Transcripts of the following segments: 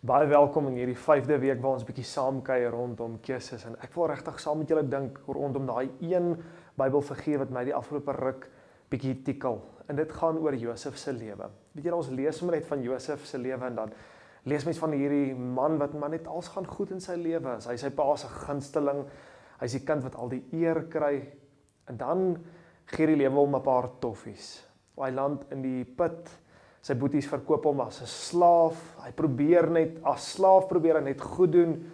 Baie welkom in hierdie 5de week waar ons bietjie saamkuier rondom keuses en ek wil regtig saam met julle dink rondom daai een Bybelfiguur wat my die afgelope ruk bietjie tikkel. En dit gaan oor Josef se lewe. Weet julle, ons lees sommer net van Josef se lewe en dan lees mens van hierdie man wat maar net alles gaan goed in sy lewe. Hy is sy pa se gunsteling. Hy is die kind wat al die eer kry. En dan gee die lewe hom 'n paar toffies. Hy land in die put. Sy boeties verkoop hom as 'n slaaf. Hy probeer net as slaaf net goed doen.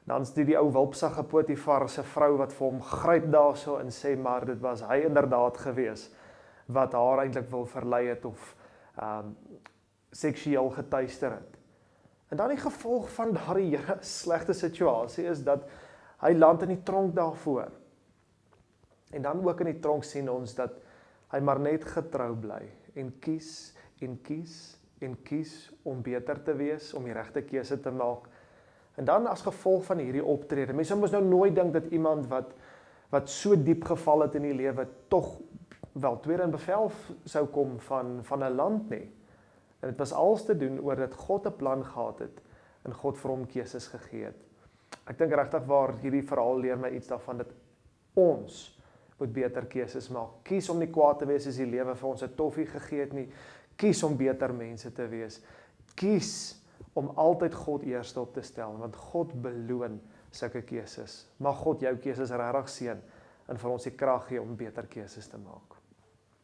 Dan is dit die ou wulpsige Potifar se vrou wat vir hom gryp daarso en sê maar dit was hy inderdaad gewees wat haar eintlik wil verlei het of seksueel getuister het. En dan die gevolg van daardie hele slegte situasie is dat hy land in die tronk daarvoor. En dan ook in die tronk sien ons dat hy maar net getrou bly en kies om beter te wees, om die regte keuse te maak. En dan as gevolg van hierdie optrede, mense moes nou nooit dink dat iemand wat so diep geval het in die lewe tog wel tweede in bevel sou kom van 'n land nie. En dit was alles te doen oor dat God 'n plan gehad het en God vir hom keuses gegee het. Ek dink regtig waar hierdie verhaal leer my iets daarvan dat ons moet beter keuses maak. Kies om nie kwaad te wees as die lewe vir ons 'n toffie gegee het nie. Kies om beter mense te wees. Kies om altyd God eerste op te stel, want God beloon sulke keuses. Mag God jou keuses regtig seën en vir ons die krag gee om beter keuses te maak.